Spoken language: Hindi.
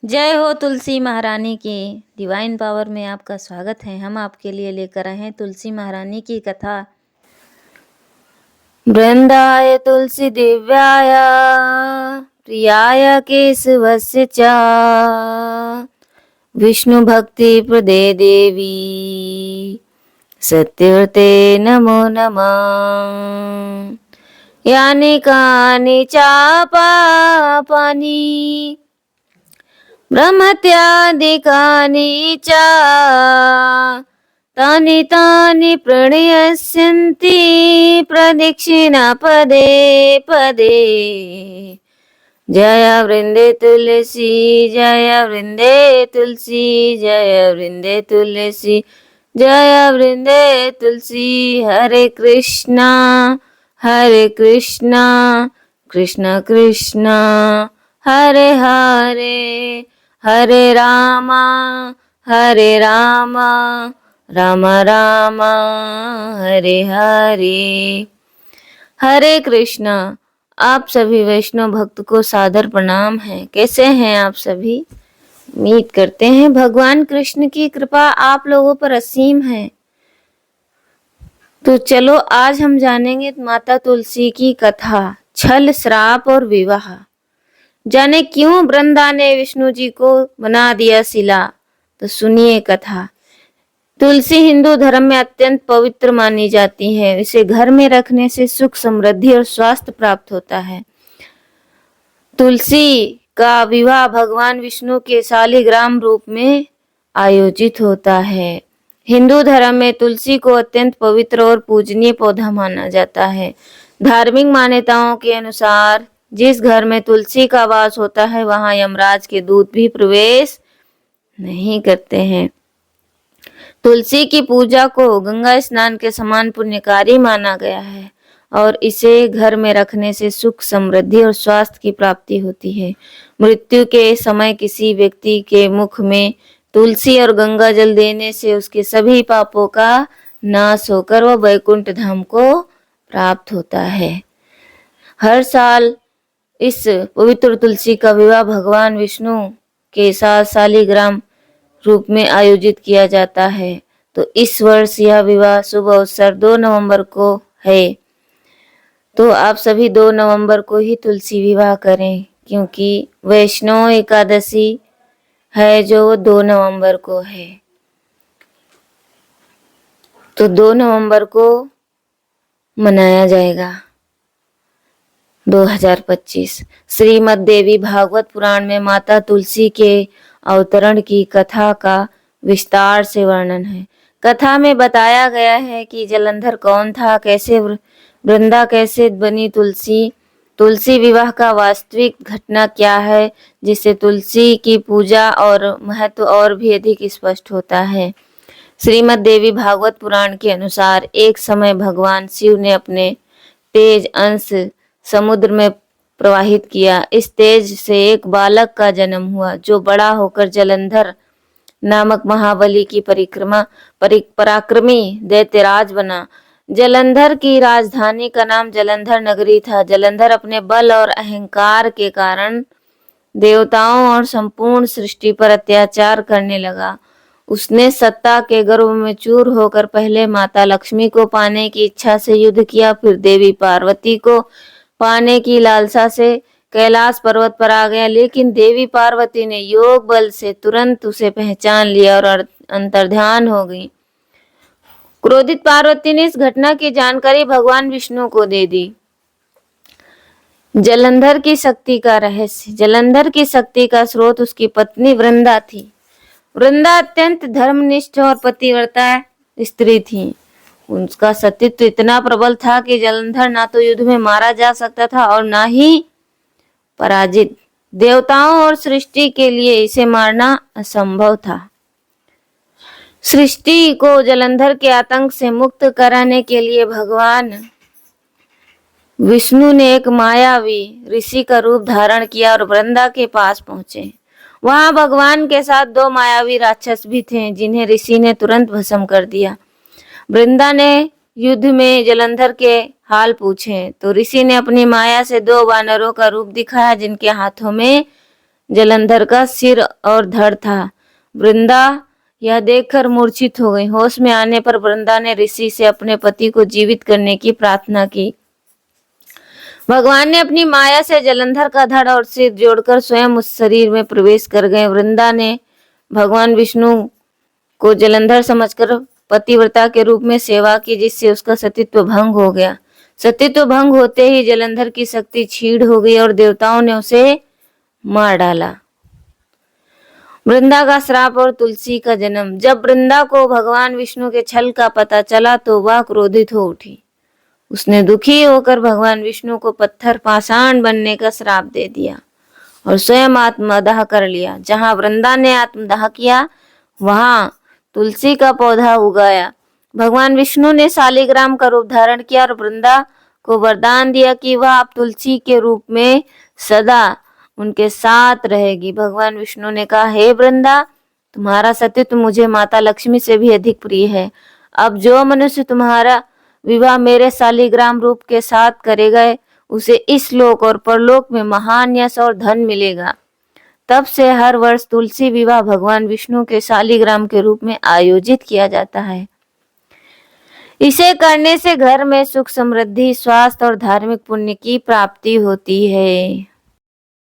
जय हो तुलसी महारानी की। डिवाइन पावर में आपका स्वागत है। हम आपके लिए लेकर आए हैं तुलसी महारानी की कथा। वृंदाय तुलसी दिव्याय प्रियाय केशवस्य च विष्णु भक्ति प्रदे देवी सत्यव्रते नमो नमः। यानि कानि चापापानि ब्रह्मत्यादिकानि च तानि तानि प्रणयस्यन्ति प्रदक्षिणा पदे पदे। जय वृंदे तुलसी जय वृंदे तुलसी जय वृंदे तुलसी जय वृंदे तुलसी। हरे कृष्णा कृष्ण कृष्ण हरे हरे हरे रामा राम राम हरे हरे। हरे कृष्ण। आप सभी वैष्णव भक्त को सादर प्रणाम है। कैसे हैं आप सभी? उम्मीद करते हैं भगवान कृष्ण की कृपा आप लोगों पर असीम है। तो चलो आज हम जानेंगे माता तुलसी की कथा, छल, श्राप और विवाह। जाने क्यों वृंदा ने विष्णु जी को बना दिया शिला। तो सुनिए कथा। तुलसी हिंदू धर्म में अत्यंत पवित्र मानी जाती है। इसे घर में रखने से सुख, समृद्धि और स्वास्थ्य प्राप्त होता है। तुलसी का विवाह भगवान विष्णु के शालिग्राम रूप में आयोजित होता है। हिंदू धर्म में तुलसी को अत्यंत पवित्र और पूजनीय पौधा माना जाता है। धार्मिक मान्यताओं के अनुसार जिस घर में तुलसी का वास होता है वहां यमराज के दूत भी प्रवेश नहीं करते हैं। तुलसी की पूजा को गंगा स्नान के समान पुण्यकारी माना गया है और इसे घर में रखने से सुख, समृद्धि और स्वास्थ्य की प्राप्ति होती है। मृत्यु के समय किसी व्यक्ति के मुख में तुलसी और गंगा जल देने से उसके सभी पापों का नाश होकर वह वैकुंठ धाम को प्राप्त होता है। हर साल इस पवित्र तुलसी का विवाह भगवान विष्णु के साथ शालिग्राम रूप में आयोजित किया जाता है। तो इस वर्ष यह विवाह शुभ अवसर 2 नवंबर को है। तो आप सभी 2 नवंबर को ही तुलसी विवाह करें, क्योंकि वैष्णव एकादशी है जो 2 नवंबर को है। तो 2 नवंबर को मनाया जाएगा 2025। श्रीमद् देवी भागवत पुराण में माता तुलसी के अवतरण की कथा का विस्तार से वर्णन है। कथा में बताया गया है कि जलंधर कौन था, कैसे वृंदा कैसे बनी तुलसी विवाह का वास्तविक घटना क्या है, जिससे तुलसी की पूजा और महत्व और भी अधिक स्पष्ट होता है। श्रीमद् देवी भागवत पुराण के अनुसार एक समय भगवान शिव ने अपने तेज अंश समुद्र में प्रवाहित किया। इस तेज से एक बालक का जन्म हुआ जो बड़ा होकर जलंधर नामक महाबली की पराक्रमी दैत्यराज बना। जलंधर की राजधानी का नाम जलंधर नगरी था। जलंधर अपने बल और अहंकार के कारण देवताओं और संपूर्ण सृष्टि पर अत्याचार करने लगा। उसने सत्ता के गर्व में चूर होकर पहले माता लक्ष्मी को पाने की इच्छा से युद्ध किया, फिर देवी पार्वती को पाने की लालसा से कैलाश पर्वत पर आ गया। लेकिन देवी पार्वती ने योग बल से तुरंत उसे पहचान लिया और अंतर्ध्यान हो गई। क्रोधित पार्वती ने इस घटना की जानकारी भगवान विष्णु को दे दी। जलंधर की शक्ति का रहस्य। जलंधर की शक्ति का स्रोत उसकी पत्नी वृंदा थी। वृंदा अत्यंत धर्मनिष्ठ और पतिव्रता स्त्री थी। उसका सतीत्व इतना प्रबल था कि जलंधर ना तो युद्ध में मारा जा सकता था और ना ही पराजित। देवताओं और सृष्टि के लिए इसे मारना असंभव था। सृष्टि को जलंधर के आतंक से मुक्त कराने के लिए भगवान विष्णु ने एक मायावी ऋषि का रूप धारण किया और वृंदा के पास पहुंचे। वहां भगवान के साथ 2 मायावी राक्षस भी थे जिन्हें ऋषि ने तुरंत भस्म कर दिया। वृंदा ने युद्ध में जलंधर के हाल पूछे तो ऋषि ने अपनी माया से 2 वानरों का रूप दिखाया जिनके हाथों में जलंधर का सिर और धड़ था। वृंदा यह देखकर मूर्छित हो गई। होश में आने पर वृंदा ने ऋषि से अपने पति को जीवित करने की प्रार्थना की। भगवान ने अपनी माया से जलंधर का धड़ और सिर जोड़कर स्वयं उस शरीर में प्रवेश कर गए। वृंदा ने भगवान विष्णु को जलंधर समझकर पतिव्रता के रूप में सेवा की, जिससे उसका सतीत्व भंग हो गया। सतीत्व भंग होते ही जलंधर की शक्ति क्षीण हो गई और देवताओं ने उसे मार डाला। वृंदा का श्राप और तुलसी का जन्म। जब वृंदा को भगवान विष्णु के छल का पता चला तो वह क्रोधित हो उठी। उसने दुखी होकर भगवान विष्णु को पत्थर पाषाण बनने का श्राप दे दिया और स्वयं आत्मदाह कर लिया। जहां वृंदा ने आत्मदाह किया वहां तुलसी का पौधा उगाया। भगवान विष्णु ने शालिग्राम का रूप धारण किया और वृंदा को वरदान दिया कि वह अब तुलसी के रूप में सदा उनके साथ रहेगी। भगवान विष्णु ने कहा, हे वृंदा, तुम्हारा सतीत्व मुझे माता लक्ष्मी से भी अधिक प्रिय है। अब जो मनुष्य तुम्हारा विवाह मेरे शालिग्राम रूप के साथ करेगा उसे इस लोक और परलोक में महान यश और धन मिलेगा। तब से हर वर्ष तुलसी विवाह भगवान विष्णु के शालिग्राम के रूप में आयोजित किया जाता है। इसे करने से घर में सुख समृद्धि, स्वास्थ्य और धार्मिक पुण्य की प्राप्ति होती है।